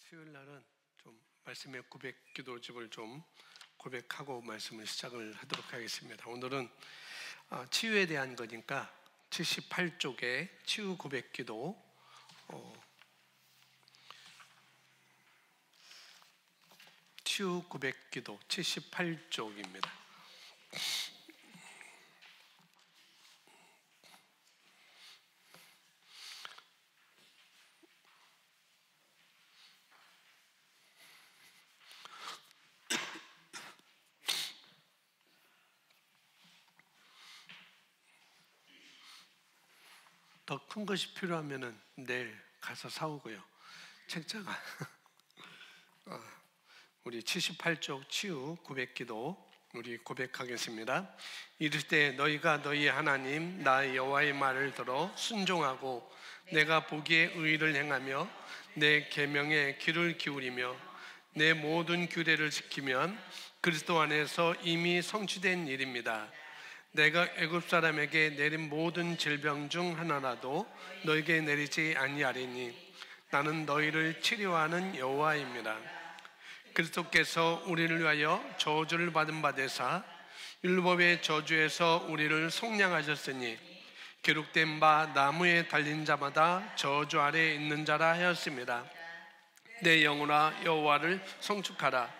수요일 날은 좀 말씀의 고백 기도집을 좀 고백하고 말씀을 시작을 하도록 하겠습니다. 오늘은 치유에 대한 거니까 78쪽에 치유 고백 기도 치유 고백 기도 78쪽입니다. 더 큰 것이 필요하면은 내일 가서 사오고요. 책자가 우리 78쪽 치유 고백기도 우리 고백하겠습니다. 이를 때 너희가 너희 하나님 나 여호와의 말을 들어 순종하고 내가 보기에 의를 행하며 내 계명에 귀를 기울이며 내 모든 규례를 지키면 그리스도 안에서 이미 성취된 일입니다. 내가 애굽 사람에게 내린 모든 질병 중 하나라도 너에게 내리지 아니하리니 나는 너희를 치료하는 여호와입니다. 그리스도께서 우리를 위하여 저주를 받은 바 되사 율법의 저주에서 우리를 속량하셨으니 기록된 바 나무에 달린 자마다 저주 아래에 있는 자라 하였습니다. 내 영혼아 여호와를 송축하라.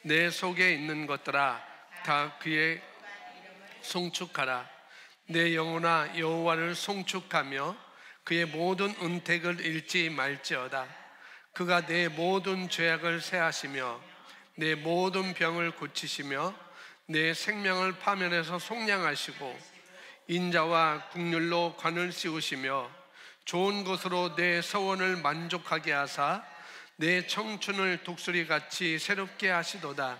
내 속에 있는 것들아 다 그의 송축하라. 내 영혼아 여호와를 송축하며 그의 모든 은택을 잃지 말지어다. 그가 내 모든 죄악을 사하시며 내 모든 병을 고치시며 내 생명을 파멸해서 속량하시고 인자와 국률로 관을 씌우시며 좋은 것으로 내 서원을 만족하게 하사 내 청춘을 독수리같이 새롭게 하시도다.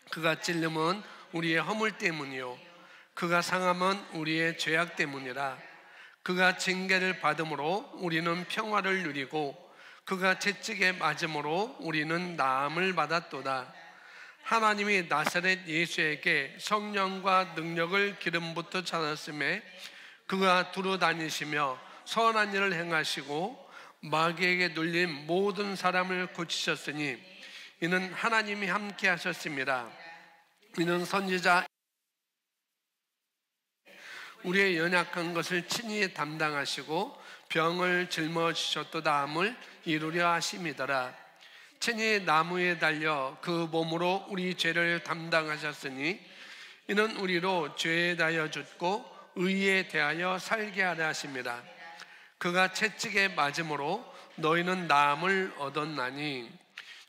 그가 찔림은 우리의 허물 때문이요 그가 상함은 우리의 죄악 때문이라. 그가 징계를 받음으로 우리는 평화를 누리고 그가 채찍에 맞음으로 우리는 나음을 받았도다. 하나님이 나사렛 예수에게 성령과 능력을 기름부터 찾았음에 그가 두루 다니시며 선한 일을 행하시고 마귀에게 눌린 모든 사람을 고치셨으니 이는 하나님이 함께 하셨습니다. 이는 선지자 우리의 연약한 것을 친히 담당하시고 병을 짊어지셨도다 함을 이루려 하심이더라. 친히 나무에 달려 그 몸으로 우리 죄를 담당하셨으니 이는 우리로 죄에 대하여 죽고 의에 대하여 살게 하려 하심이라. 그가 채찍에 맞음으로 너희는 나음을 얻었나니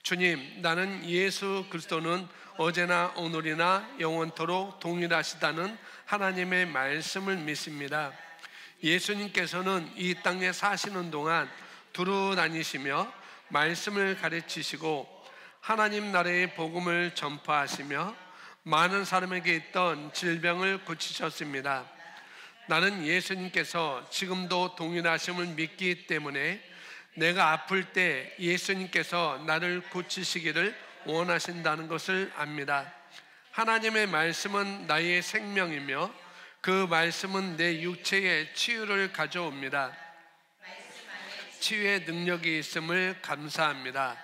주님 나는 예수 그리스도는 어제나 오늘이나 영원토록 동일하시다는 하나님의 말씀을 믿습니다. 예수님께서는 이 땅에 사시는 동안 두루 다니시며 말씀을 가르치시고 하나님 나라의 복음을 전파하시며 많은 사람에게 있던 질병을 고치셨습니다. 나는 예수님께서 지금도 동일하심을 믿기 때문에 내가 아플 때 예수님께서 나를 고치시기를 원하신다는 것을 압니다. 하나님의 말씀은 나의 생명이며 그 말씀은 내 육체의 치유를 가져옵니다. 치유의 능력이 있음을 감사합니다.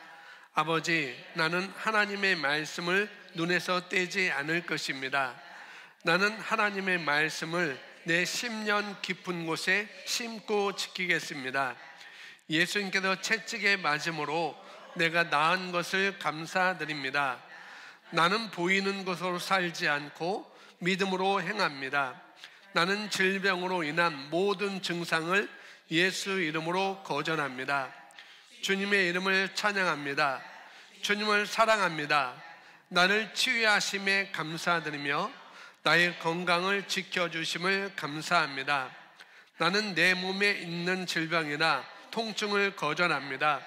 아버지, 나는 하나님의 말씀을 눈에서 떼지 않을 것입니다. 나는 하나님의 말씀을 내 심년 깊은 곳에 심고 지키겠습니다. 예수님께서 채찍에 맞음으로 내가 나은 것을 감사드립니다. 나는 보이는 것으로 살지 않고 믿음으로 행합니다. 나는 질병으로 인한 모든 증상을 예수 이름으로 거절합니다. 주님의 이름을 찬양합니다. 주님을 사랑합니다. 나를 치유하심에 감사드리며 나의 건강을 지켜주심을 감사합니다. 나는 내 몸에 있는 질병이나 통증을 거절합니다.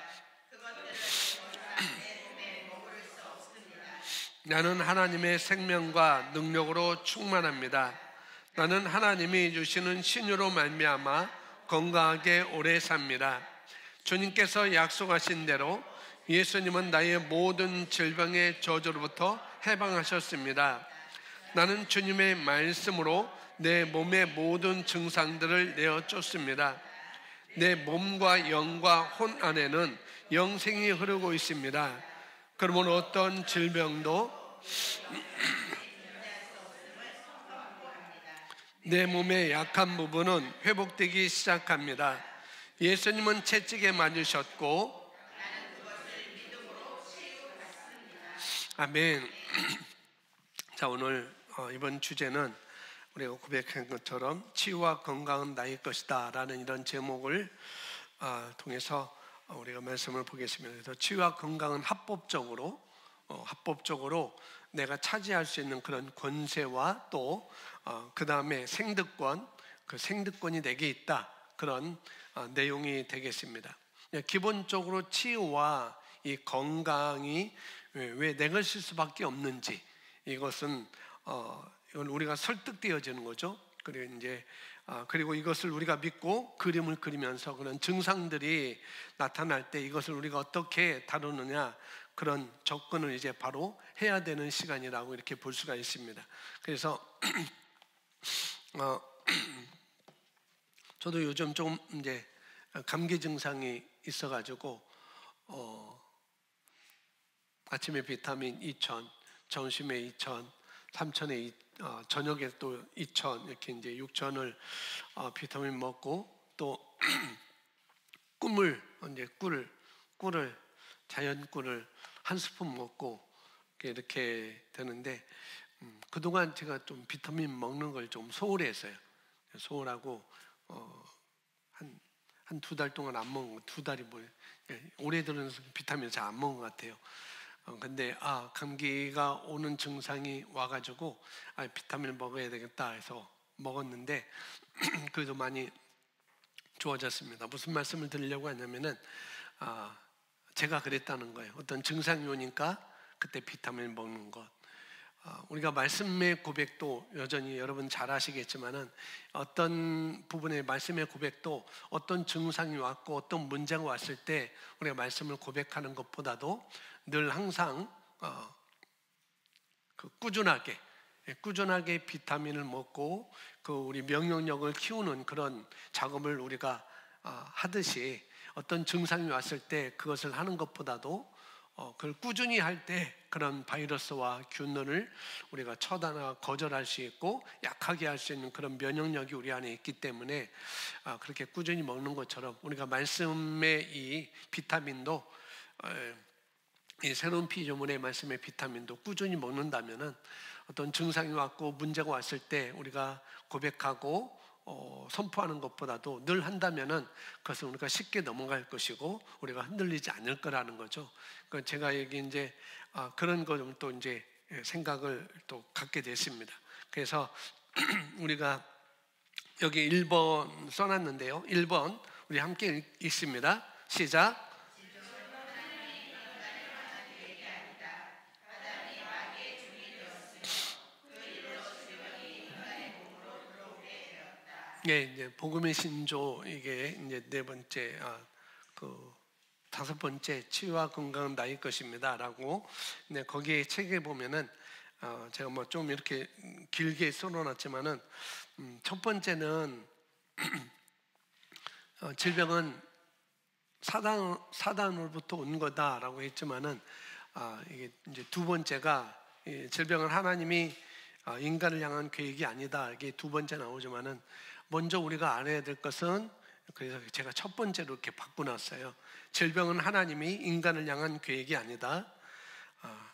나는 하나님의 생명과 능력으로 충만합니다. 나는 하나님이 주시는 신유로 말미암아 건강하게 오래 삽니다. 주님께서 약속하신 대로 예수님은 나의 모든 질병의 저주로부터 해방하셨습니다. 나는 주님의 말씀으로 내 몸의 모든 증상들을 내어 쫓습니다. 내 몸과 영과 혼 안에는 영생이 흐르고 있습니다. 그러면 어떤 질병도 내 몸의 약한 부분은 회복되기 시작합니다. 예수님은 채찍에 맞으셨고, 아멘. 자, 오늘 이번 주제는 우리가 고백한 것처럼 치유와 건강은 나의 것이다 라는 이런 제목을 통해서 우리가 말씀을 보겠습니다. 그래서 치유와 건강은 합법적으로 내가 차지할 수 있는 그런 권세와 또 그 다음에 생득권, 그 생득권이 내게 있다, 그런 내용이 되겠습니다. 기본적으로 치유와 이 건강이 왜 내 것일 수밖에 없는지, 이건 우리가 설득되어지는 거죠. 그리고 이것을 우리가 믿고 그림을 그리면서 그런 증상들이 나타날 때 이것을 우리가 어떻게 다루느냐, 그런 접근을 이제 바로 해야 되는 시간이라고 이렇게 볼 수가 있습니다. 그래서 저도 요즘 좀 이제 감기 증상이 있어가지고 아침에 비타민 2000, 점심에 2000, 삼천에 저녁에 또 2000, 이렇게 이제 6000을 비타민 먹고, 또 꿀을 자연 꿀을 한 스푼 먹고 이렇게 되는데, 그동안 제가 좀 비타민 먹는 걸 좀 소홀했어요. 소홀하고 한 2달 동안 안 먹은 거, 2달이 올해 들어서 비타민을 잘 안 먹은 것 같아요. 근데 감기가 오는 증상이 와가지고 비타민을 먹어야 되겠다 해서 먹었는데 그래도 많이 좋아졌습니다. 무슨 말씀을 드리려고 하냐면은 제가 그랬다는 거예요. 어떤 증상이 오니까 그때 비타민을 먹는 것. 우리가 말씀의 고백도 여전히 여러분 잘 아시겠지만은 어떤 부분의 말씀의 고백도 어떤 증상이 왔고 어떤 문제가 왔을 때 우리가 말씀을 고백하는 것보다도 늘 항상 꾸준하게 비타민을 먹고 그 우리 면역력을 키우는 그런 작업을 우리가 하듯이, 어떤 증상이 왔을 때 그것을 하는 것보다도 그걸 꾸준히 할 때 그런 바이러스와 균을 우리가 처단하고 거절할 수 있고 약하게 할 수 있는 그런 면역력이 우리 안에 있기 때문에 그렇게 꾸준히 먹는 것처럼 우리가 말씀의 이 비타민도, 이 새로운 피조물의 말씀의 비타민도 꾸준히 먹는다면은 어떤 증상이 왔고 문제가 왔을 때 우리가 고백하고 선포하는 것보다도 늘 한다면은 그것은 우리가 쉽게 넘어갈 것이고 우리가 흔들리지 않을 거라는 거죠. 그러니까 제가 여기 이제 그런 거 좀 또 이제 생각을 또 갖게 됐습니다. 그래서 우리가 여기 1번 써놨는데요. 1번 우리 함께 읽습니다. 시작. 예, 이제 복음의 신조, 이게 이제 네 번째, 다섯 번째, 치유와 건강은 나의 것입니다라고. 네, 거기에 책에 보면은 제가 뭐 좀 이렇게 길게 써놓았지만은 첫 번째는 질병은 사단으로부터 온 거다라고 했지만은 이게 이제 두 번째가 질병은 하나님이 인간을 향한 계획이 아니다, 이게 두 번째 나오지만은 먼저 우리가 알아야 될 것은, 그래서 제가 첫 번째로 이렇게 바꿔놨어요. 질병은 하나님이 인간을 향한 계획이 아니다.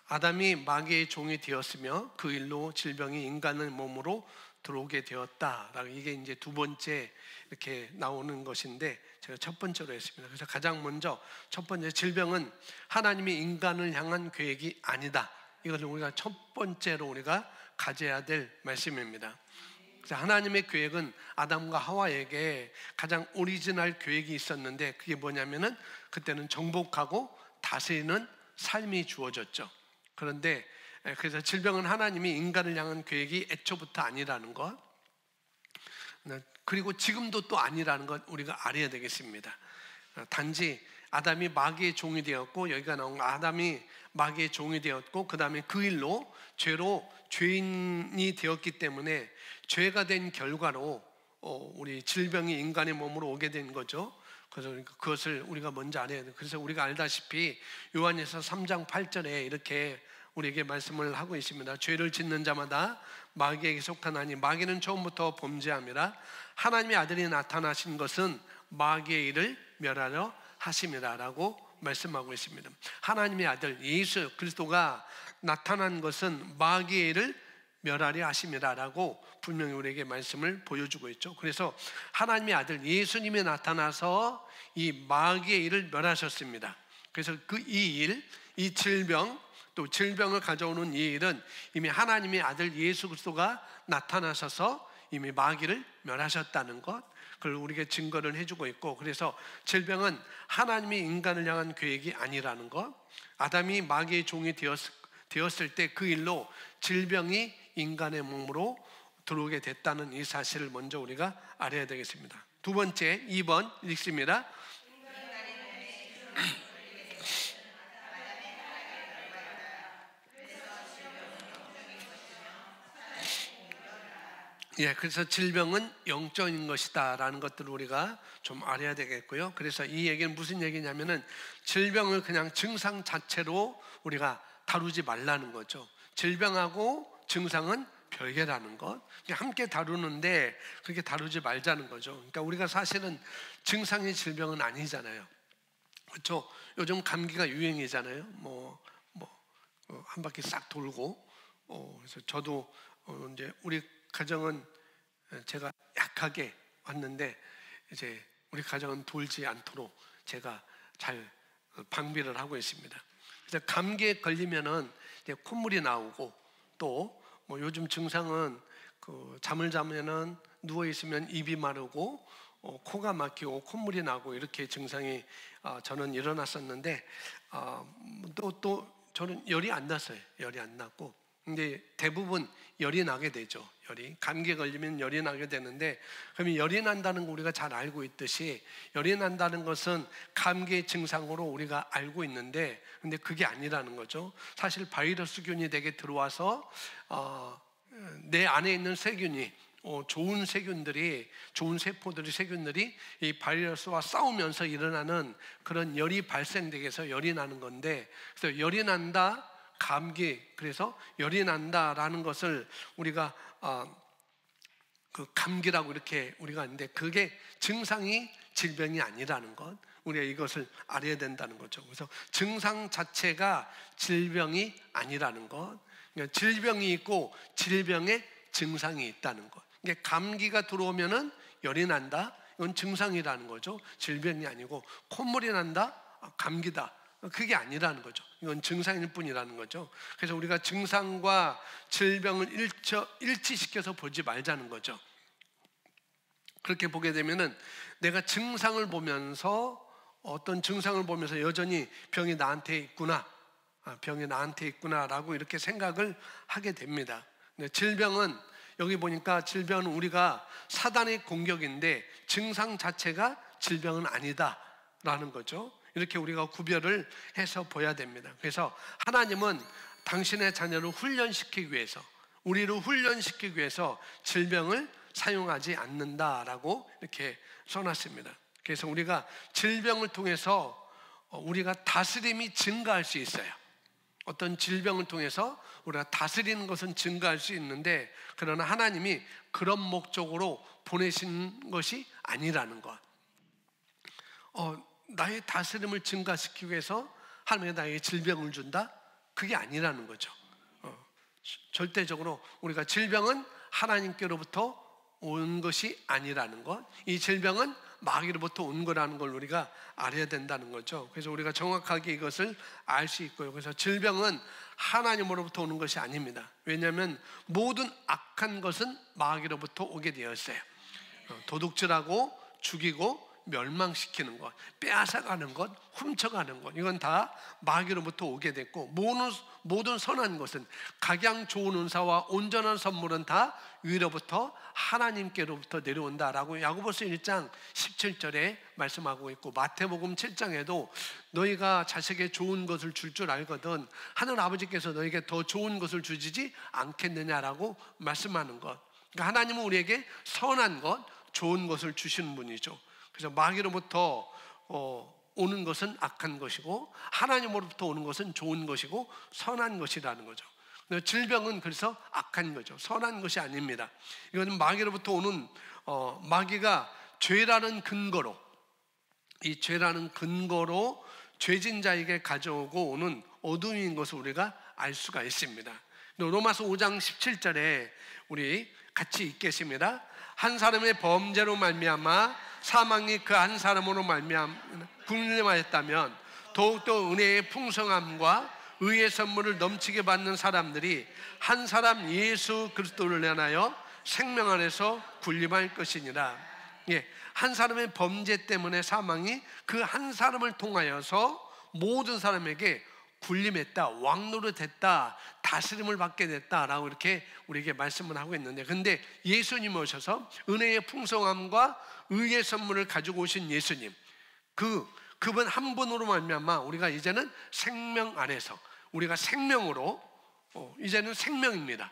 아담이 마귀의 종이 되었으며 그 일로 질병이 인간의 몸으로 들어오게 되었다. 이게 이제 두 번째 이렇게 나오는 것인데 제가 첫 번째로 했습니다. 그래서 가장 먼저 첫 번째, 질병은 하나님이 인간을 향한 계획이 아니다. 이것을 우리가 첫 번째로 우리가 가져야 될 말씀입니다. 하나님의 계획은 아담과 하와에게 가장 오리지널 계획이 있었는데, 그게 뭐냐면은 그때는 정복하고 다스리는 삶이 주어졌죠. 그런데 그래서 질병은 하나님이 인간을 향한 계획이 애초부터 아니라는 것, 그리고 지금도 또 아니라는 것 우리가 알아야 되겠습니다. 단지 아담이 마귀의 종이 되었고, 여기가 나온 아담이 마귀의 종이 되었고, 그 다음에 그 일로 죄로 죄인이 되었기 때문에 죄가 된 결과로 우리 질병이 인간의 몸으로 오게 된 거죠. 그래서 그것을 우리가 먼저 알아야 돼요. 그래서 우리가 알다시피 요한에서 3장 8절에 이렇게 우리에게 말씀을 하고 있습니다. 죄를 짓는 자마다 마귀에게 속하나니 마귀는 처음부터 범죄함이라. 하나님의 아들이 나타나신 것은 마귀의 일을 멸하려 하심이라 라고 말씀하고 있습니다. 하나님의 아들 예수 그리스도가 나타난 것은 마귀의 일을 멸하려 하심이라 라고 분명히 우리에게 말씀을 보여주고 있죠. 그래서 하나님의 아들 예수님이 나타나서 이 마귀의 일을 멸하셨습니다. 그래서 이 질병, 또 질병을 가져오는 이 일은 이미 하나님의 아들 예수 그리스도가 나타나셔서 이미 마귀를 멸하셨다는 것, 그걸 우리에게 증거를 해주고 있고, 그래서 질병은 하나님이 인간을 향한 계획이 아니라는 것, 아담이 마귀의 종이 되었을 때 그 일로 질병이 인간의 몸으로 들어오게 됐다는 이 사실을 먼저 우리가 알아야 되겠습니다. 두 번째, 2번 읽습니다. 그래서 질병은 영적인 것이다 라는 것들을 우리가 좀 알아야 되겠고요. 그래서 이 얘기는 무슨 얘기냐면은 질병을 그냥 증상 자체로 우리가 다루지 말라는 거죠. 질병하고 증상은 별개라는 것, 함께 다루는데 그렇게 다루지 말자는 거죠. 그러니까 우리가 사실은 증상이 질병은 아니잖아요. 그렇죠? 요즘 감기가 유행이잖아요. 한 바퀴 싹 돌고, 그래서 저도 이제 우리 가정은 제가 약하게 왔는데 이제 우리 가정은 돌지 않도록 제가 잘 방비를 하고 있습니다. 그래서 감기에 걸리면은 이제 콧물이 나오고, 또 요즘 증상은 잠을 자면은 누워 있으면 입이 마르고 코가 막히고 콧물이 나고 이렇게 증상이 저는 일어났었는데, 또 저는 열이 안 났어요. 열이 안 났고, 근데 대부분 열이 나게 되죠. 감기에 걸리면 열이 나게 되는데, 그러면 열이 난다는 거 우리가 잘 알고 있듯이 열이 난다는 것은 감기의 증상으로 우리가 알고 있는데, 근데 그게 아니라는 거죠. 사실 바이러스균이 내게 들어와서 내 안에 있는 세균이, 좋은 세균들이, 좋은 세균들이 이 바이러스와 싸우면서 일어나는 그런 열이 발생되게 해서 열이 나는 건데, 그래서 열이 난다, 감기, 그래서 열이 난다라는 것을 우리가 그 감기라고 이렇게 우리가 하는데, 그게 증상이 질병이 아니라는 것, 우리가 이것을 알아야 된다는 거죠. 그래서 증상 자체가 질병이 아니라는 것, 그러니까 질병이 있고 질병의 증상이 있다는 것. 그러니까 감기가 들어오면은 열이 난다, 이건 증상이라는 거죠. 질병이 아니고, 콧물이 난다, 감기다, 그게 아니라는 거죠. 이건 증상일 뿐이라는 거죠. 그래서 우리가 증상과 질병을 일치시켜서 보지 말자는 거죠. 그렇게 보게 되면은 내가 증상을 보면서, 어떤 증상을 보면서 여전히 병이 나한테 있구나라고 이렇게 생각을 하게 됩니다. 근데 질병은, 여기 보니까 질병은 우리가 사단의 공격인데 증상 자체가 질병은 아니다라는 거죠. 이렇게 우리가 구별을 해서 봐야 됩니다. 그래서 하나님은 당신의 자녀를 훈련시키기 위해서, 우리를 훈련시키기 위해서 질병을 사용하지 않는다라고 이렇게 써놨습니다. 그래서 우리가 질병을 통해서 우리가 다스림이 증가할 수 있어요. 어떤 질병을 통해서 우리가 다스리는 것은 증가할 수 있는데, 그러나 하나님이 그런 목적으로 보내신 것이 아니라는 것. 나의 다스림을 증가시키기 위해서 하나님이 나에게 질병을 준다? 그게 아니라는 거죠. 절대적으로 우리가 질병은 하나님께로부터 온 것이 아니라는 것, 이 질병은 마귀로부터 온 거라는 걸 우리가 알아야 된다는 거죠. 그래서 우리가 정확하게 이것을 알 수 있고요. 그래서 질병은 하나님으로부터 오는 것이 아닙니다. 왜냐하면 모든 악한 것은 마귀로부터 오게 되어 있어요. 도둑질하고 죽이고 멸망시키는 것, 빼앗아가는 것, 훔쳐가는 것, 이건 다 마귀로부터 오게 됐고, 모든 선한 것은, 각양 좋은 은사와 온전한 선물은 다 위로부터 하나님께로부터 내려온다라고 야고보서 1장 17절에 말씀하고 있고, 마태복음 7장에도 너희가 자식에게 좋은 것을 줄 줄 알거든 하늘 아버지께서 너희에게 더 좋은 것을 주시지 않겠느냐라고 말씀하는 것. 그러니까 하나님은 우리에게 선한 것, 좋은 것을 주시는 분이죠. 그래서 마귀로부터 오는 것은 악한 것이고 하나님으로부터 오는 것은 좋은 것이고 선한 것이라는 거죠. 질병은 그래서 악한 거죠. 선한 것이 아닙니다. 이거는 마귀로부터 오는 마귀가 죄라는 근거로, 이 죄라는 근거로 죄진 자에게 가져오고 오는 어둠인 것을 우리가 알 수가 있습니다. 로마서 5장 17절에 우리 같이 읽겠습니다. 한 사람의 범죄로 말미암아 사망이 그 한 사람으로 말미암아 군림하였다면 더욱더 은혜의 풍성함과 의의 선물을 넘치게 받는 사람들이 한 사람 예수 그리스도를 인하여 생명 안에서 군림할 것이니라. 한 사람의 범죄 때문에 사망이 그 한 사람을 통하여서 모든 사람에게 군림했다, 왕노릇했다, 다스림을 받게 됐다라고 이렇게 우리에게 말씀을 하고 있는데, 근데 예수님 오셔서 은혜의 풍성함과 의의 선물을 가지고 오신 예수님, 그분 한 분으로 말미암아 우리가 이제는 생명 안에서, 우리가 생명으로 이제는 생명입니다.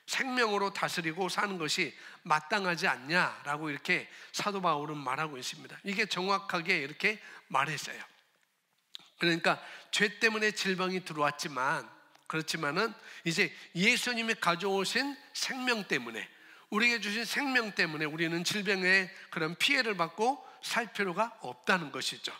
생명으로 다스리고 사는 것이 마땅하지 않냐라고 이렇게 사도 바울은 말하고 있습니다. 이게 정확하게 이렇게 말했어요. 그러니까 죄 때문에 질병이 들어왔지만, 그렇지만은 이제 예수님이 가져오신 생명 때문에, 우리에게 주신 생명 때문에 우리는 질병의 그런 피해를 받고 살 필요가 없다는 것이죠.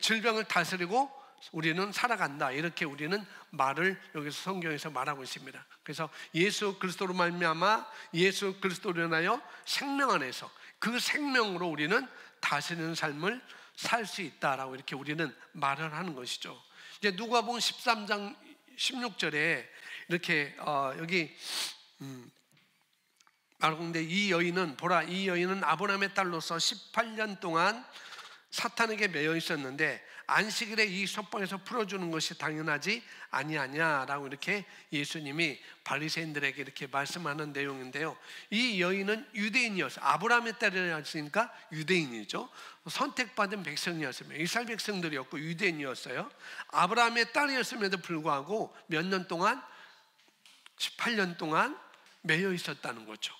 질병을 다스리고 우리는 살아간다, 이렇게 우리는 말을 여기서 성경에서 말하고 있습니다. 그래서 예수 그리스도로 말미암아 예수 그리스도로 인하여 생명 안에서 그 생명으로 우리는 다스리는 삶을 살 수 있다라고 이렇게 우리는 말을 하는 것이죠. 이제 누가복음 13장 16절에 이렇게 여기 말하는데, 이 여인은 보라, 이 여인은 아브라함의 딸로서 18년 동안 사탄에게 매여 있었는데 안식일에 이 속방에서 풀어주는 것이 당연하지 아니하냐라고 이렇게 예수님이 바리새인들에게 이렇게 말씀하는 내용인데요. 이 여인은 유대인이었어요. 아브라함의 딸이었으니까 유대인이죠. 선택받은 백성이었으며 이스라엘 백성들이었고 유대인이었어요. 아브라함의 딸이었음에도 불구하고 몇 년 동안, 18년 동안 매여 있었다는 거죠.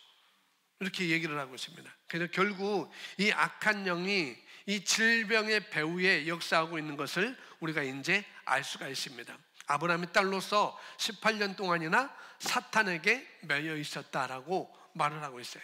이렇게 얘기를 하고 있습니다. 그래서 결국 이 악한 영이 이 질병의 배후에 역사하고 있는 것을 우리가 이제 알 수가 있습니다. 아브라함의 딸로서 18년 동안이나 사탄에게 매여 있었다라고 말을 하고 있어요.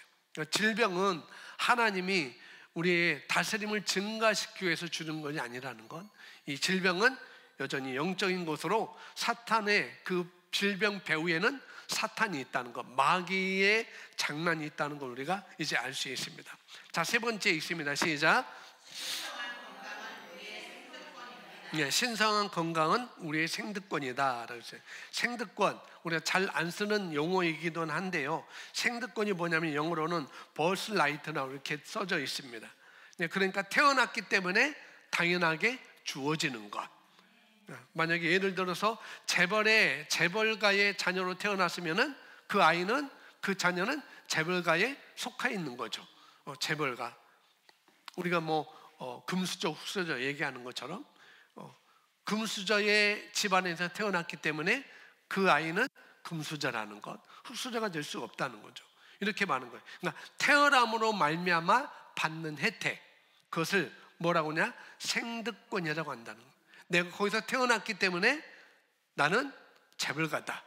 질병은 하나님이 우리의 다스림을 증가시키기 위해서 주는 것이 아니라는 것, 이 질병은 여전히 영적인 것으로 사탄의 그 질병 배후에는 사탄이 있다는 것, 마귀의 장난이 있다는 걸 우리가 이제 알 수 있습니다. 자, 세 번째 있습니다. 시작. 신성한 건강은 우리의 생득권이다. 생득권, 우리가 잘 안 쓰는 용어이기도 한데요, 생득권이 뭐냐면 영어로는 버스라이트라고 이렇게 써져 있습니다. 그러니까 태어났기 때문에 당연하게 주어지는 것. 만약에 예를 들어서 재벌가의 자녀로 태어났으면은 그 아이는, 그 자녀는 재벌가에 속해 있는 거죠. 재벌가, 우리가 금수저 흑수저 얘기하는 것처럼 금수저의 집안에서 태어났기 때문에 그 아이는 금수저라는 것, 흑수저가 될 수 없다는 거죠. 이렇게 말하는 거예요. 그러니까 태어남으로 말미암아 받는 혜택, 그것을 뭐라고 하냐? 생득권이라고 한다는 거예요. 내가 거기서 태어났기 때문에 나는 재벌가다,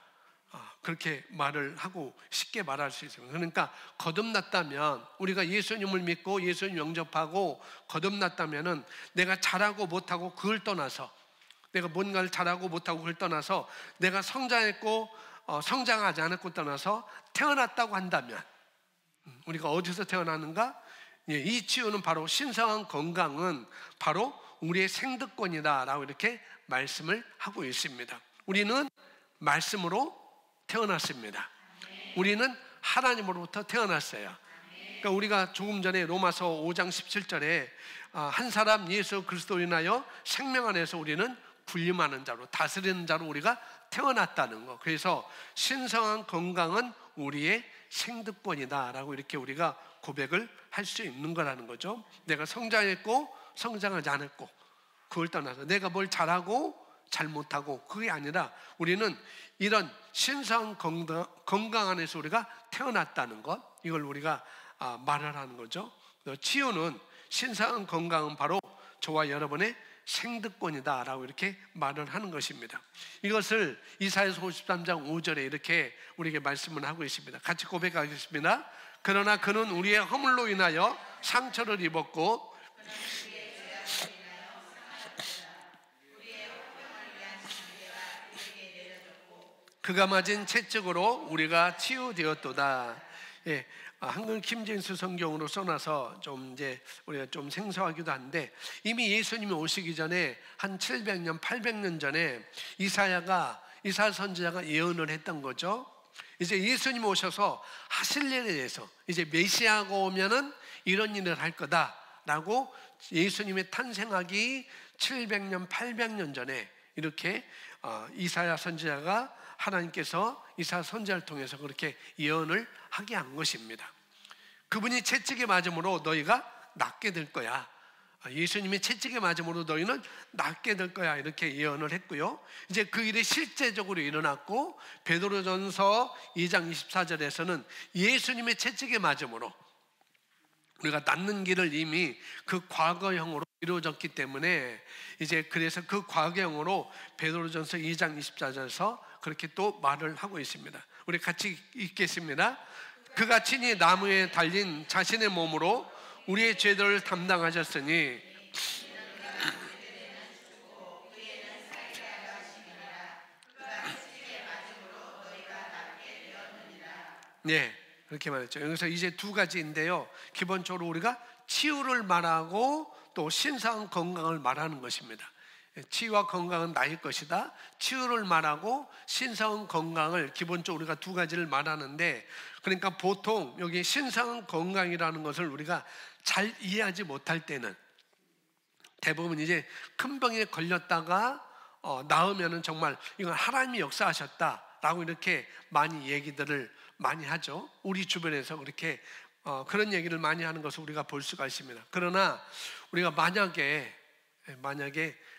그렇게 말을 하고 쉽게 말할 수 있습니다. 그러니까 거듭났다면, 우리가 예수님을 믿고 예수님 영접하고 거듭났다면은 내가 잘하고 못하고 그걸 떠나서, 내가 뭔가를 잘하고 못하고 그걸 떠나서, 내가 성장했고 성장하지 않았고 떠나서 태어났다고 한다면, 우리가 어디서 태어났는가? 이 치유는 바로, 신성한 건강은 바로 우리의 생득권이다라고 이렇게 말씀을 하고 있습니다. 우리는 말씀으로 태어났습니다. 우리는 하나님으로부터 태어났어요. 그러니까 우리가 조금 전에 로마서 5장 17절에 한 사람 예수 그리스도로 인하여 생명 안에서 우리는 군림하는 자로, 다스리는 자로 우리가 태어났다는 거. 그래서 신성한 건강은 우리의 생득권이다라고 이렇게 우리가 고백을 할 수 있는 거라는 거죠. 내가 성장했고 성장하지 않았고 그걸 떠나서 내가 뭘 잘하고 잘못하고 그게 아니라 우리는 이런 신성한 건강 안에서 우리가 태어났다는 것, 이걸 우리가 말을 하는 거죠. 치유는, 신성한 건강은 바로 저와 여러분의 생득권이다라고 이렇게 말을 하는 것입니다. 이것을 이사야서 53장 5절에 이렇게 우리에게 말씀을 하고 있습니다. 같이 고백하겠습니다. 그러나 그는 우리의 허물로 인하여 상처를 입었고 그가 맞은 채찍으로 우리가 치유되었도다. 예, 한글 킴제임스 성경으로 써놔서 좀 이제 우리가 좀 생소하기도 한데, 이미 예수님이 오시기 전에 한 700년, 800년 전에 이사야 선지자가 예언을 했던 거죠. 이제 예수님 오셔서 하실 일에 대해서, 이제 메시아가 오면은 이런 일을 할 거다라고 예수님의 탄생하기 700년, 800년 전에 이렇게 이사야 선지자가 하나님께서 이사야 선지자를 통해서 그렇게 예언을 하게 한 것입니다. 그분이 채찍에 맞음으로 너희가 낫게 될 거야. 예수님이 채찍에 맞음으로 너희는 낫게 될 거야. 이렇게 예언을 했고요. 이제 그 일이 실제적으로 일어났고, 베드로전서 2장 24절에서는 예수님의 채찍에 맞음으로 우리가 낫는 길을 이미 그 과거형으로 이루어졌기 때문에, 이제 그래서 그 과거형으로 베드로전서 2장 24절에서 그렇게 또 말을 하고 있습니다. 우리 같이 읽겠습니다. 그가 친히 나무에 달린 자신의 몸으로 우리의 죄들을 담당하셨으니 네, 그렇게 말했죠. 여기서 이제 두 가지인데요. 기본적으로 우리가 치유를 말하고 또 신성 건강을 말하는 것입니다. 치유와 건강은 나의 것이다. 치유를 말하고 신성 건강을 기본적으로 우리가 두 가지를 말하는데, 그러니까 보통 여기 신성 건강이라는 것을 우리가 잘 이해하지 못할 때는 대부분 이제 큰 병에 걸렸다가 나으면은 정말 이건 하나님이 역사하셨다라고 이렇게 많이 얘기들을 많이 하죠. 우리 주변에서 그렇게 그런 얘기를 많이 하는 것을 우리가 볼 수가 있습니다. 그러나 우리가 만약에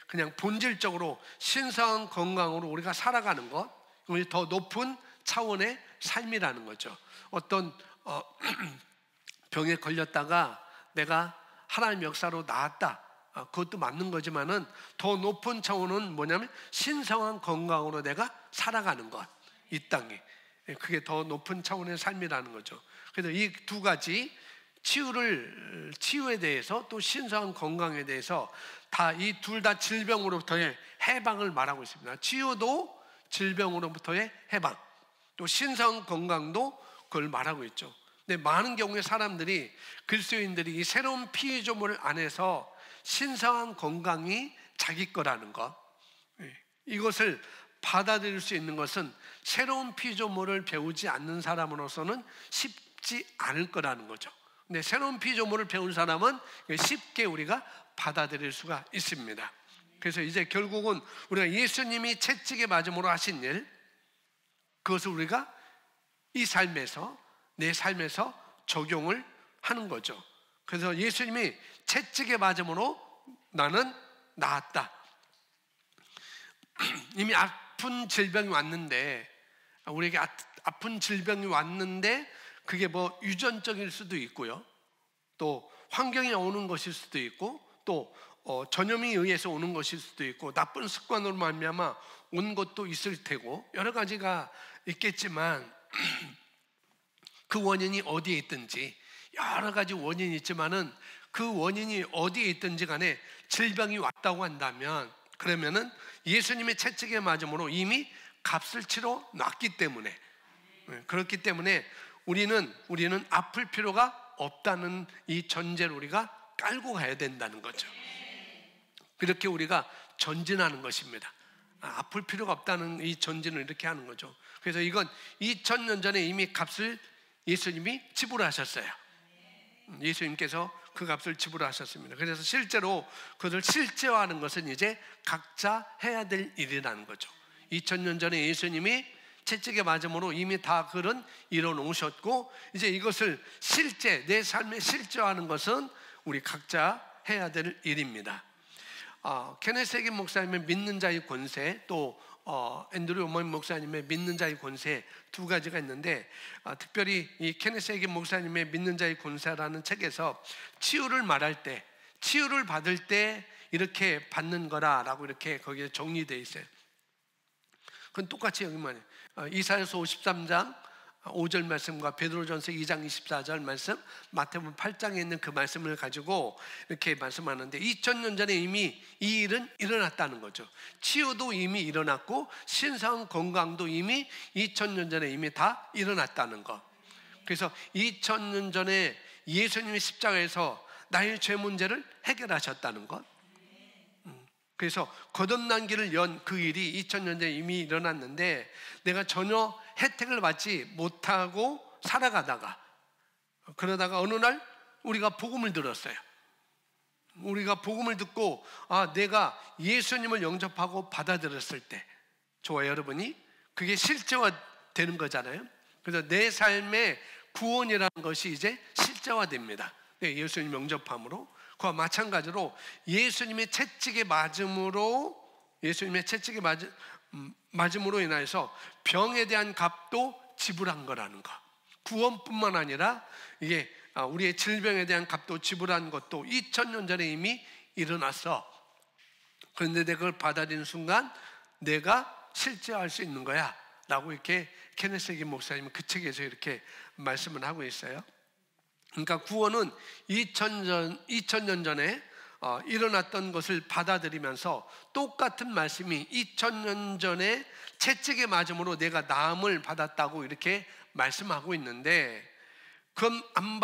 그냥 본질적으로 신성 건강으로 우리가 살아가는 것, 더 높은 차원의 삶이라는 거죠. 어떤 병에 걸렸다가 내가 하나님 역사로 나았다, 그것도 맞는 거지만은 더 높은 차원은 뭐냐면 신성한 건강으로 내가 살아가는 것, 이 땅에. 그게 더 높은 차원의 삶이라는 거죠. 그래서 이 두 가지, 치유에 대해서 또 신성한 건강에 대해서 다 이 둘 다 질병으로부터의 해방을 말하고 있습니다. 치유도 질병으로부터의 해방, 또 신성 건강도 그걸 말하고 있죠. 근데 많은 경우에 사람들이, 그리스도인들이 이 새로운 피조물 안에서 신성한 건강이 자기 거라는 것, 이것을 받아들일 수 있는 것은 새로운 피조물을 배우지 않는 사람으로서는 쉽지 않을 거라는 거죠. 근데 새로운 피조물을 배운 사람은 쉽게 우리가 받아들일 수가 있습니다. 그래서 이제 결국은 우리가 예수님이 채찍에 맞음으로 하신 일, 그것을 우리가 이 삶에서, 내 삶에서 적용을 하는 거죠. 그래서 예수님이 채찍에 맞음으로 나는 나았다. 이미 아픈 질병이 왔는데, 우리에게 아픈 질병이 왔는데 그게 뭐 유전적일 수도 있고요, 또 환경에 오는 것일 수도 있고, 또 전염에 의해서 오는 것일 수도 있고, 나쁜 습관으로 말미암아 온 것도 있을 테고, 여러 가지가 있겠지만 그 원인이 어디에 있든지, 여러 가지 원인이 있지만은 그 원인이 어디에 있든지 간에 질병이 왔다고 한다면, 그러면은 예수님의 채찍에 맞음으로 이미 값을 치러 놨기 때문에, 그렇기 때문에 우리는 아플 필요가 없다는 이 전제를 우리가 깔고 가야 된다는 거죠. 그렇게 우리가 전진하는 것입니다. 아플 필요가 없다는 이 전진을 이렇게 하는 거죠. 그래서 이건 2000년 전에 이미 값을 예수님이 지불하셨어요. 예수님께서 그 값을 지불하셨습니다. 그래서 실제로 그것을 실제화하는 것은 이제 각자 해야 될 일이라는 거죠. 2000년 전에 예수님이 채찍에 맞음으로 이미 다 그런 이뤄 놓으셨고, 이제 이것을 내 삶에 실제화하는 것은 우리 각자 해야 될 일입니다. 케네스 해긴 목사님의 믿는 자의 권세, 또 앤드류 오먼 목사님의 믿는 자의 권세, 두 가지가 있는데, 특별히 이 케네스 해긴 목사님의 믿는 자의 권세라는 책에서 치유를 말할 때 치유를 받을 때 이렇게 받는 거라라고 이렇게 거기에 정리되어 있어요. 그건 똑같이 여기만 이사야서 53장 5절 말씀과 베드로전서 2장 24절 말씀, 마태복음 8장에 있는 그 말씀을 가지고 이렇게 말씀하는데 2000년 전에 이미 이 일은 일어났다는 거죠. 치유도 이미 일어났고 신성 건강도 이미 2000년 전에 이미 다 일어났다는 거. 그래서 2000년 전에 예수님이 십자가에서 나의 죄 문제를 해결하셨다는 것. 그래서 거듭난 길을 연 그 일이 2000년 전에 이미 일어났는데 내가 전혀 혜택을 받지 못하고 살아가다가 그러다가 어느 날 우리가 복음을 들었어요. 우리가 복음을 듣고 내가 예수님을 영접하고 받아들였을 때 저와 여러분이 그게 실제화되는 거잖아요. 그래서 내 삶의 구원이라는 것이 이제 실제화됩니다. 예수님 영접함으로. 그와 마찬가지로 예수님의 채찍에 맞음으로 인하여서 병에 대한 값도 지불한 거라는 거. 구원뿐만 아니라 이게 우리의 질병에 대한 값도 지불한 것도 2000년 전에 이미 일어났어. 그런데 내가 그걸 받아들이는 순간 내가 실제화할 수 있는 거야 라고 이렇게 케네스 해긴 목사님은 그 책에서 이렇게 말씀을 하고 있어요. 그러니까 구원은 2000년 전에 일어났던 것을 받아들이면서 똑같은 말씀이 2000년 전에 채찍에 맞음으로 내가 나음을 받았다고 이렇게 말씀하고 있는데 그건 안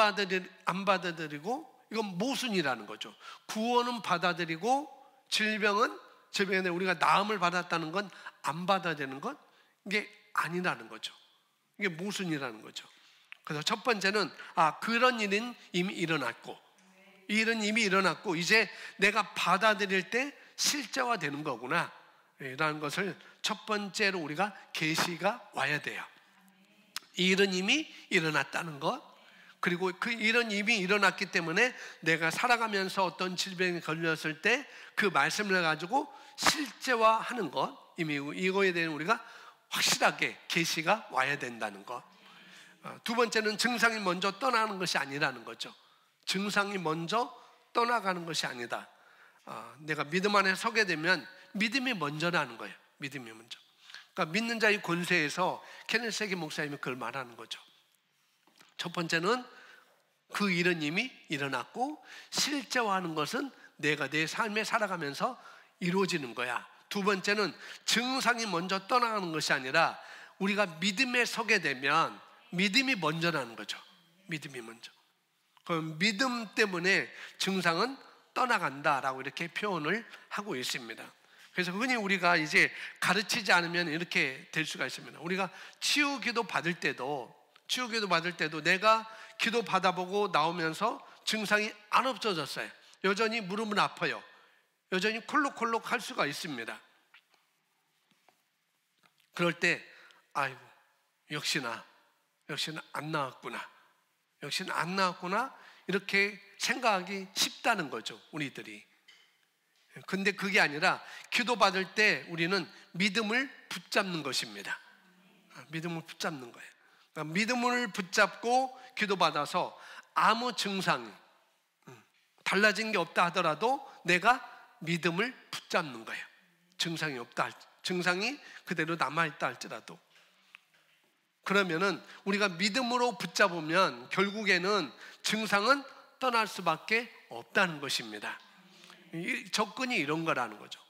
받아들이고 이건 모순이라는 거죠. 구원은 받아들이고 질병에 우리가 나음을 받았다는 건 안 받아들이는 건 이게 아니라는 거죠. 이게 모순이라는 거죠. 그래서 첫 번째는 그런 일은 이미 일어났고 이 일은 이미 일어났고 이제 내가 받아들일 때 실제화되는 거구나 라는 것을 첫 번째로 우리가 계시가 와야 돼요. 이 일은 이미 일어났다는 것, 그리고 그 일은 이미 일어났기 때문에 내가 살아가면서 어떤 질병에 걸렸을 때 그 말씀을 가지고 실제화하는 것, 이미 이거에 대한 우리가 확실하게 계시가 와야 된다는 것. 두 번째는 증상이 먼저 떠나는 것이 아니라는 거죠. 증상이 먼저 떠나가는 것이 아니다. 내가 믿음 안에 서게 되면 믿음이 먼저라는 거예요. 믿음이 먼저. 그러니까 믿는 자의 권세에서 케네스 해긴 목사님이 그걸 말하는 거죠. 첫 번째는 그 일은 이미 일어났고 실제화하는 것은 내가 내 삶에 살아가면서 이루어지는 거야. 두 번째는 증상이 먼저 떠나가는 것이 아니라 우리가 믿음에 서게 되면 믿음이 먼저라는 거죠. 믿음이 먼저. 그럼 믿음 때문에 증상은 떠나간다라고 이렇게 표현을 하고 있습니다. 그래서 흔히 우리가 이제 가르치지 않으면 이렇게 될 수가 있습니다. 우리가 치유 기도 받을 때도 내가 기도 받아보고 나오면서 증상이 안 없어졌어요. 여전히 무릎은 아파요. 여전히 콜록콜록 할 수가 있습니다. 그럴 때 아이고 역시나 안 나왔구나 이렇게 생각하기 쉽다는 거죠, 우리들이. 근데 그게 아니라 기도받을 때 우리는 믿음을 붙잡는 것입니다. 믿음을 붙잡는 거예요. 그러니까 믿음을 붙잡고 기도받아서 아무 증상이 달라진 게 없다 하더라도 내가 믿음을 붙잡는 거예요. 증상이 그대로 남아있다 할지라도. 그러면은 우리가 믿음으로 붙잡으면 결국에는 증상은 떠날 수밖에 없다는 것입니다. 접근이 이런 거라는 거죠.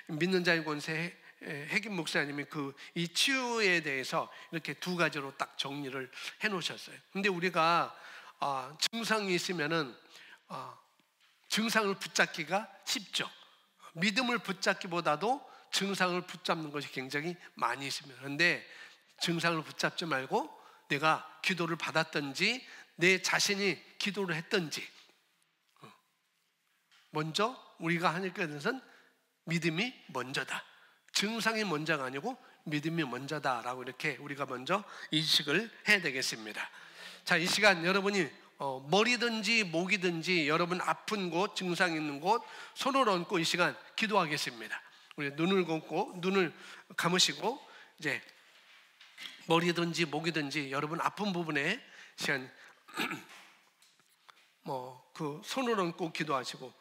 믿는 자의 권세 해긴 목사님이 이 치유에 대해서 이렇게 두 가지로 딱 정리를 해 놓으셨어요. 근데 우리가 증상이 있으면은 증상을 붙잡기가 쉽죠. 믿음을 붙잡기보다도 증상을 붙잡는 것이 굉장히 많이 있습니다. 그런데 증상을 붙잡지 말고 내가 기도를 받았든지 내 자신이 기도를 했든지 먼저 우리가 하는 것은 믿음이 먼저다. 증상이 먼저가 아니고 믿음이 먼저다라고 이렇게 우리가 먼저 인식을 해야 되겠습니다. 자, 이 시간 여러분이 머리든지 목이든지 여러분 아픈 곳, 증상 있는 곳 손을 얹고 이 시간 기도하겠습니다. 우리 눈을 감으시고 이제 머리든지 목이든지 여러분 아픈 부분에 시간 그 손을 얹고 기도하시고,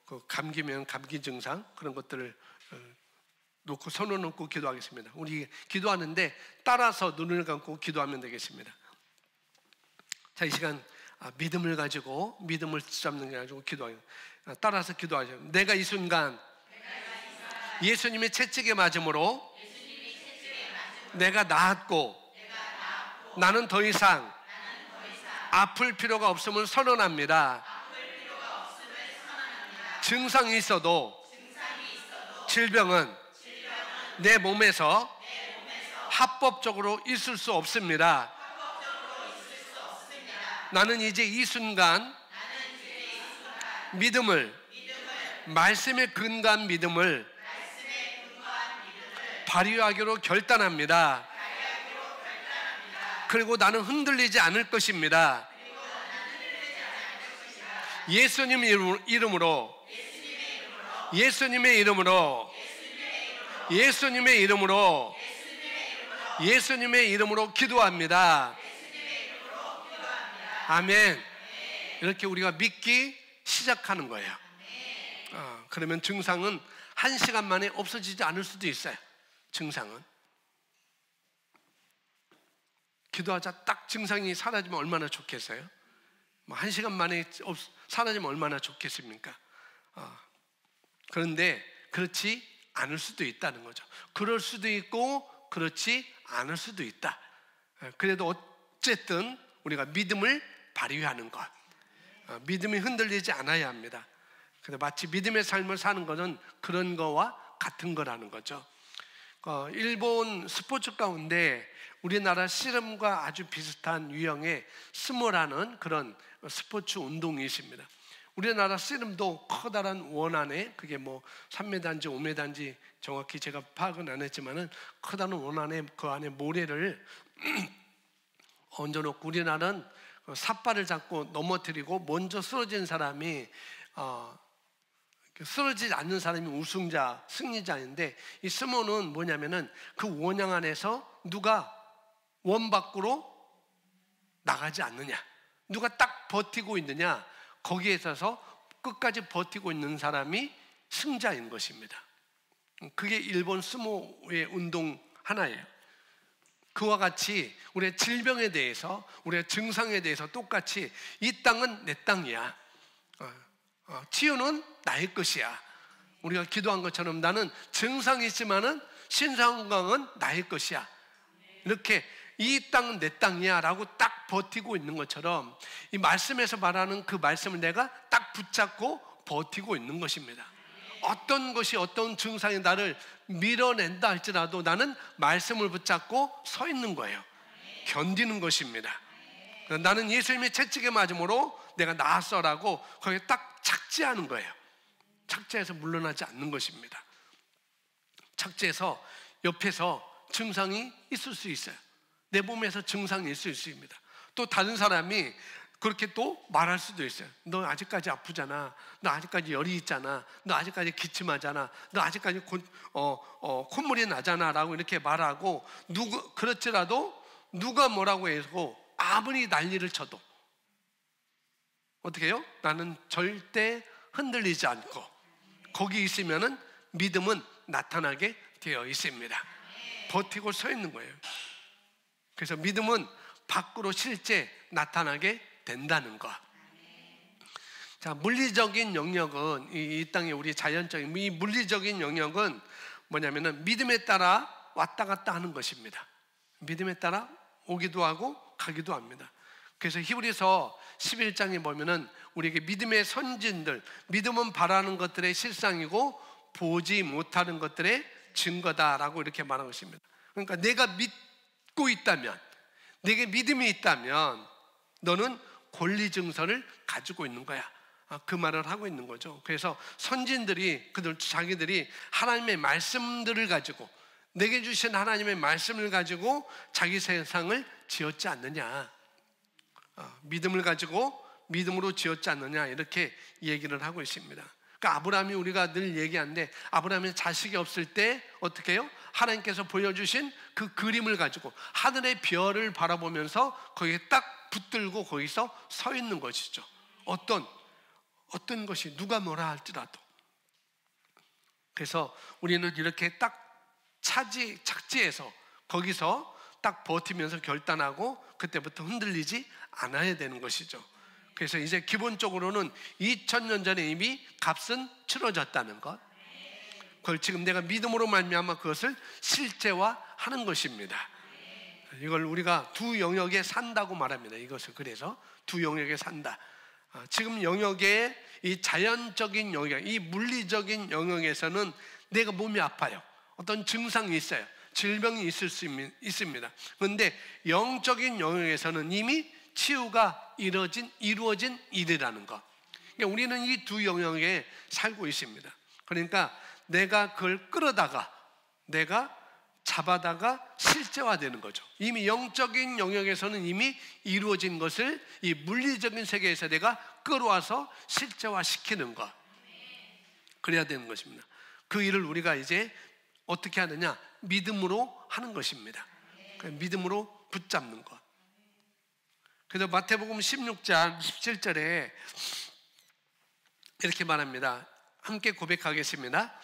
그 감기면 감기 증상 그런 것들을 놓고 손을 얹고 기도하겠습니다. 우리 기도하는데 따라서 눈을 감고 기도하면 되겠습니다. 자, 이 시간 믿음을 가지고, 믿음을 잡는 게 가지고 기도해요. 따라서 기도하죠. 내가 이 순간 예수님의 채찍에 맞음으로 내가 나았고 나는 더 이상 아플 필요가 없음을 선언합니다. 증상이 있어도 질병은 내 몸에서 합법적으로 있을 수 없습니다. 나는 이제 이 순간 믿음을, 말씀에 근거한 믿음을 발휘하기로 결단합니다. 그리고 나는 흔들리지 않을 것입니다. 예수님 이름으로, 예수님의 이름으로, 예수님의 이름으로, 예수님의 이름으로 기도합니다. 아멘. 이렇게 우리가 믿기 시작하는 거예요. 그러면 증상은 1시간 만에 없어지지 않을 수도 있어요. 증상은 기도하자 딱 증상이 사라지면 얼마나 좋겠어요? 1시간 만에 사라지면 얼마나 좋겠습니까? 그런데 그렇지 않을 수도 있다는 거죠. 그럴 수도 있고 그렇지 않을 수도 있다. 그래도 어쨌든 우리가 믿음을 발휘하는 것, 믿음이 흔들리지 않아야 합니다. 근데 마치 믿음의 삶을 사는 것은 그런 거와 같은 거라는 거죠. 일본 스포츠 가운데 우리나라 씨름과 아주 비슷한 유형의 스모라는 그런 스포츠 운동이 있습니다. 우리나라 씨름도 커다란 원 안에, 그게 3m인지 5m인지 정확히 제가 파악은 안 했지만은 커다란 원 안에, 그 안에 모래를 얹어놓고 우리나라는 삿발을 잡고 넘어뜨리고 먼저 쓰러진 사람이 쓰러지지 않는 사람이 우승자, 승리자인데, 이 스모는 뭐냐면은 그 원형 안에서 누가 원 밖으로 나가지 않느냐, 누가 딱 버티고 있느냐, 거기에 있어서 끝까지 버티고 있는 사람이 승자인 것입니다. 그게 일본 스모의 운동 하나예요. 그와 같이 우리의 질병에 대해서, 우리의 증상에 대해서 똑같이 이 땅은 내 땅이야, 치유는 나의 것이야. 우리가 기도한 것처럼 나는 증상이 있지만은 신상건강은 나의 것이야. 이렇게 이 땅은 내 땅이야 라고 딱 버티고 있는 것처럼 이 말씀에서 말하는 그 말씀을 내가 딱 붙잡고 버티고 있는 것입니다. 어떤 것이, 어떤 증상이 나를 밀어낸다 할지라도 나는 말씀을 붙잡고 서 있는 거예요. 견디는 것입니다. 나는 예수님의 채찍에 맞음으로 내가 나았어라고 거기에 딱 착지하는 거예요. 착지해서 물러나지 않는 것입니다. 착지해서 옆에서 증상이 있을 수 있어요. 내 몸에서 증상이 있을 수 있습니다. 또 다른 사람이 그렇게 또 말할 수도 있어요. 너 아직까지 아프잖아. 너 아직까지 열이 있잖아. 너 아직까지 기침하잖아. 너 아직까지 콧물이 나잖아 라고 이렇게 말하고, 그렇지라도 누가 뭐라고 해서 아무리 난리를 쳐도 어떻게 해요? 나는 절대 흔들리지 않고 거기 있으면은 믿음은 나타나게 되어 있습니다. 버티고 서 있는 거예요. 그래서 믿음은 밖으로 실제 나타나게 된다는 것. 자, 물리적인 영역은 이 땅에 우리 자연적인 이 물리적인 영역은 뭐냐면은 믿음에 따라 왔다 갔다 하는 것입니다. 믿음에 따라 오기도 하고 가기도 합니다. 그래서 히브리서 11장에 보면은 우리에게 믿음의 선진들, 믿음은 바라는 것들의 실상이고 보지 못하는 것들의 증거다라고 이렇게 말하고 있습니다. 그러니까 내가 믿고 있다면, 내게 믿음이 있다면 너는 권리 증서를 가지고 있는 거야. 그 말을 하고 있는 거죠. 그래서 선진들이 자기들이 하나님의 말씀들을 가지고, 내게 주신 하나님의 말씀을 가지고 자기 세상을 지었지 않느냐, 믿음을 가지고 믿음으로 지었지 않느냐, 이렇게 얘기를 하고 있습니다. 그러니까 아브라함이, 우리가 늘 얘기하는데, 아브라함이 자식이 없을 때 어떻게 해요? 하나님께서 보여주신 그 그림을 가지고 하늘의 별을 바라보면서 거기에 딱 붙들고 거기서 서 있는 것이죠. 어떤 것이 누가 뭐라 할지라도. 그래서 우리는 이렇게 딱 착지해서 거기서 딱 버티면서 결단하고 그때부터 흔들리지 않아야 되는 것이죠. 그래서 이제 기본적으로는 2000년 전에 이미 값은 치러졌다는 것, 그걸 지금 내가 믿음으로 말미암아 그것을 실제화하는 것입니다. 이걸 우리가 두 영역에 산다고 말합니다. 이것을 그래서 두 영역에 산다. 지금 영역의 이 자연적인 영역, 이 물리적인 영역에서는 내가 몸이 아파요. 어떤 증상이 있어요. 질병이 있을 수 있습니다. 그런데 영적인 영역에서는 이미 치유가 이루어진 일이라는 것. 그러니까 우리는 이 두 영역에 살고 있습니다. 그러니까 내가 그걸 끌어다가 내가 잡아다가 실제화되는 거죠. 이미 영적인 영역에서는 이미 이루어진 것을 이 물리적인 세계에서 내가 끌어와서 실제화시키는 것, 그래야 되는 것입니다. 그 일을 우리가 이제 어떻게 하느냐? 믿음으로 하는 것입니다. 믿음으로 붙잡는 것. 그래서 마태복음 16장 17절에 이렇게 말합니다. 함께 고백하겠습니다.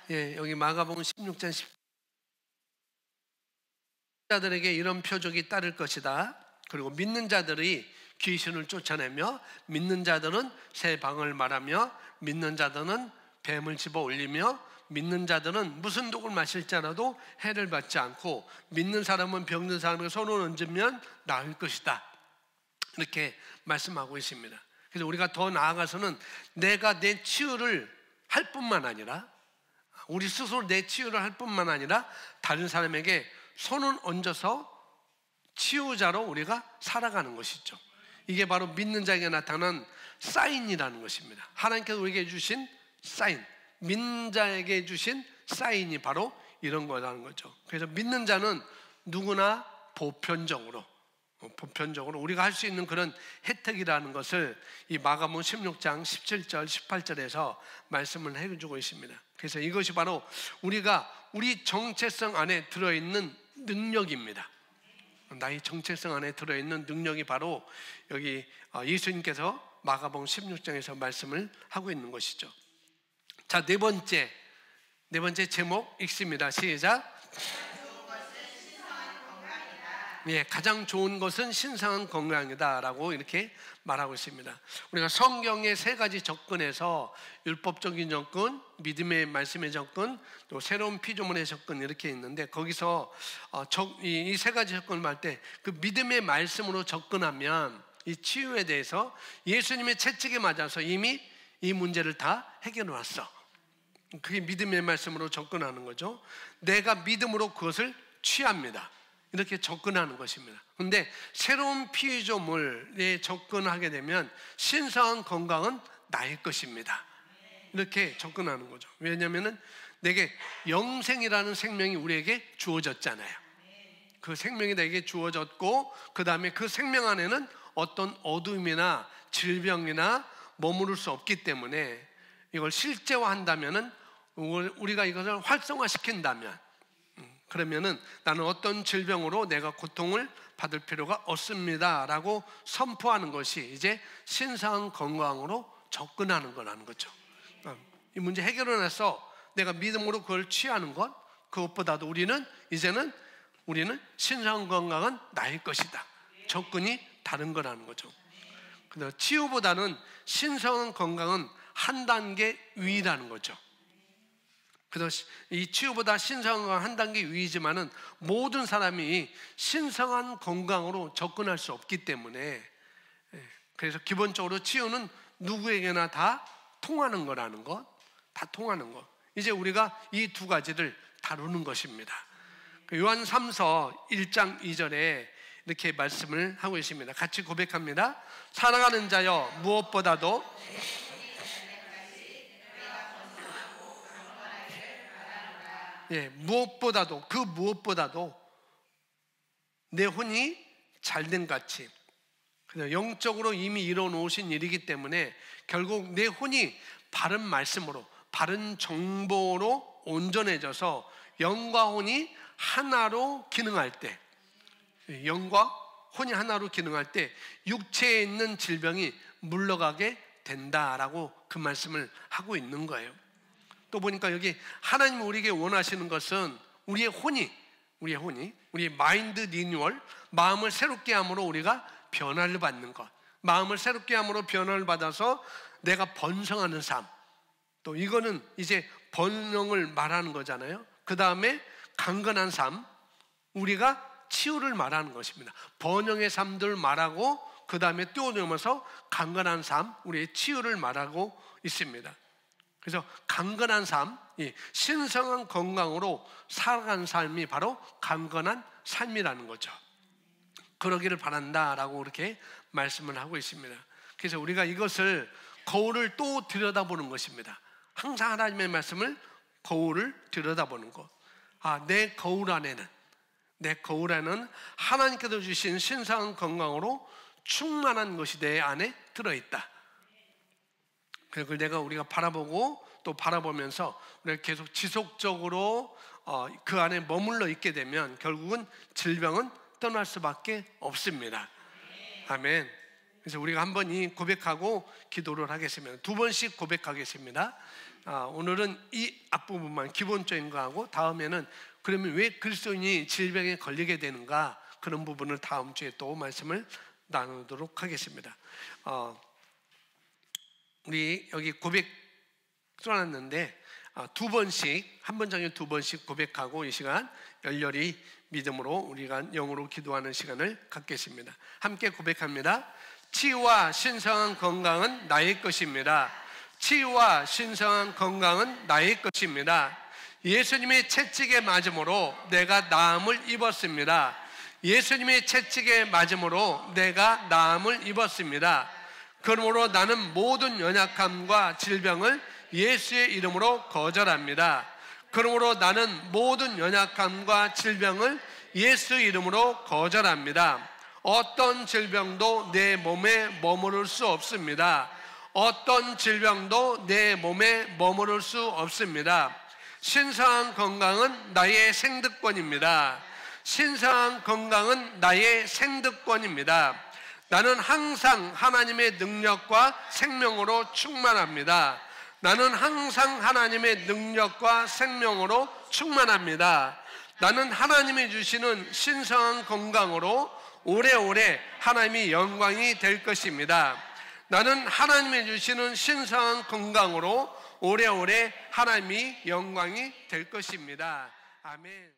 예, 여기 마가복음 16장 10자들에게 이런 표적이 따를 것이다. 그리고 믿는 자들이 귀신을 쫓아내며, 믿는 자들은 새 방을 말하며, 믿는 자들은 뱀을 집어 올리며, 믿는 자들은 무슨 독을 마실지라도 해를 받지 않고, 믿는 사람은 병든 사람에게 손을 얹으면 나을 것이다. 이렇게 말씀하고 있습니다. 그래서 우리가 더 나아가서는 내가 내 치유를 할 뿐만 아니라, 우리 스스로 내 치유를 할 뿐만 아니라 다른 사람에게 손을 얹어서 치유자로 우리가 살아가는 것이죠. 이게 바로 믿는 자에게 나타난 사인이라는 것입니다. 하나님께서 우리에게 주신 사인, 믿는 자에게 주신 사인이 바로 이런 거라는 거죠. 그래서 믿는 자는 누구나 보편적으로 우리가 할 수 있는 그런 혜택이라는 것을 이 마가복음 16장 17절 18절에서 말씀을 해주고 있습니다. 그래서 이것이 바로 우리 정체성 안에 들어있는 능력입니다. 나의 정체성 안에 들어있는 능력이 바로 여기 예수님께서 마가복음 16장에서 말씀을 하고 있는 것이죠. 자, 네 번째 제목 읽습니다. 시작. 예, 가장 좋은 것은 신성한 건강이다 라고 이렇게 말하고 있습니다. 우리가 성경의 세 가지 접근에서 율법적인 접근, 믿음의 말씀의 접근, 또 새로운 피조물의 접근 이렇게 있는데, 거기서 이 세 가지 접근을 할 때 그 믿음의 말씀으로 접근하면 이 치유에 대해서 예수님의 채찍에 맞아서 이미 이 문제를 다 해결해 왔어. 그게 믿음의 말씀으로 접근하는 거죠. 내가 믿음으로 그것을 취합니다. 이렇게 접근하는 것입니다. 그런데 새로운 피조물에 접근하게 되면 신성한 건강은 나의 것입니다. 이렇게 접근하는 거죠. 왜냐하면 내게 영생이라는 생명이 우리에게 주어졌잖아요. 그 생명이 내게 주어졌고, 그 다음에 그 생명 안에는 어떤 어둠이나 질병이나 머무를 수 없기 때문에 이걸 실제화한다면은, 우리가 이것을 활성화시킨다면, 그러면은 나는 어떤 질병으로 내가 고통을 받을 필요가 없습니다 라고 선포하는 것이 이제 신성한 건강으로 접근하는 거라는 거죠. 이 문제 해결을 해서 내가 믿음으로 그걸 취하는 것, 그것보다도 이제는 우리는 신성한 건강은 나의 것이다. 접근이 다른 거라는 거죠. 근데 치유보다는 신성한 건강은 한 단계 위라는 거죠. 그래서 이 치유보다 신성한 건강 한 단계 위이지만은 모든 사람이 신성한 건강으로 접근할 수 없기 때문에, 그래서 기본적으로 치유는 누구에게나 다 통하는 거라는 것, 다 통하는 것. 이제 우리가 이 두 가지를 다루는 것입니다. 요한 3서 1장 2절에 이렇게 말씀을 하고 있습니다. 같이 고백합니다. 사랑하는 자여, 무엇보다도 무엇보다도 내 혼이 잘된 같이 그래서 영적으로 이미 이뤄놓으신 일이기 때문에 결국 내 혼이 바른 말씀으로, 바른 정보로 온전해져서 영과 혼이 하나로 기능할 때, 영과 혼이 하나로 기능할 때 육체에 있는 질병이 물러가게 된다라고 그 말씀을 하고 있는 거예요. 또 보니까 여기 하나님 우리에게 원하시는 것은 우리의 혼이, 우리 마인드 리뉴얼, 마음을 새롭게 함으로 우리가 변화를 받는 것, 마음을 새롭게 함으로 변화를 받아서 내가 번성하는 삶, 또 이거는 이제 번영을 말하는 거잖아요. 그 다음에 강건한 삶, 우리가 치유를 말하는 것입니다. 번영의 삶들 말하고 그 다음에 뛰어넘어서 강건한 삶, 우리의 치유를 말하고 있습니다. 그래서 강건한 삶, 신성한 건강으로 살아가는 삶이 바로 강건한 삶이라는 거죠. 그러기를 바란다라고 그렇게 말씀을 하고 있습니다. 그래서 우리가 이것을 거울을 또 들여다보는 것입니다. 항상 하나님의 말씀을 거울을 들여다보는 것. 내 거울 안에는 하나님께서 주신 신성한 건강으로 충만한 것이 내 안에 들어있다. 그걸 우리가 바라보고 또 바라보면서 우리가 계속 지속적으로 그 안에 머물러 있게 되면 결국은 질병은 떠날 수밖에 없습니다. 아멘. 그래서 우리가 한 번 이 고백하고 기도를 하겠습니다. 2번씩 고백하겠습니다. 오늘은 이 앞부분만 기본적인 거 하고 다음에는 그러면 왜 그리스도인이 질병에 걸리게 되는가, 그런 부분을 다음 주에 또 말씀을 나누도록 하겠습니다. 우리 여기 고백 써놨는데 2번씩, 한 번장에 2번씩 고백하고 이 시간 열렬히 믿음으로 우리가 영으로 기도하는 시간을 갖겠습니다. 함께 고백합니다. 치유와 신성한 건강은 나의 것입니다. 치유와 신성한 건강은 나의 것입니다. 예수님의 채찍에 맞음으로 내가 나음을 입었습니다. 예수님의 채찍에 맞음으로 내가 나음을 입었습니다. 그러므로 나는 모든 연약함과 질병을 예수의 이름으로 거절합니다. 그러므로 나는 모든 연약함과 질병을 예수 이름으로 거절합니다. 어떤 질병도 내 몸에 머무를 수 없습니다. 어떤 질병도 내 몸에 머무를 수 없습니다. 신성한 건강은 나의 생득권입니다. 신성한 건강은 나의 생득권입니다. 나는 항상 하나님의 능력과 생명으로 충만합니다. 나는 항상 하나님의 능력과 생명으로 충만합니다. 나는 하나님이 주시는 신성한 건강으로 오래오래 하나님이 영광이 될 것입니다. 나는 하나님이 주시는 신성한 건강으로 오래오래 하나님이 영광이 될 것입니다. 아멘.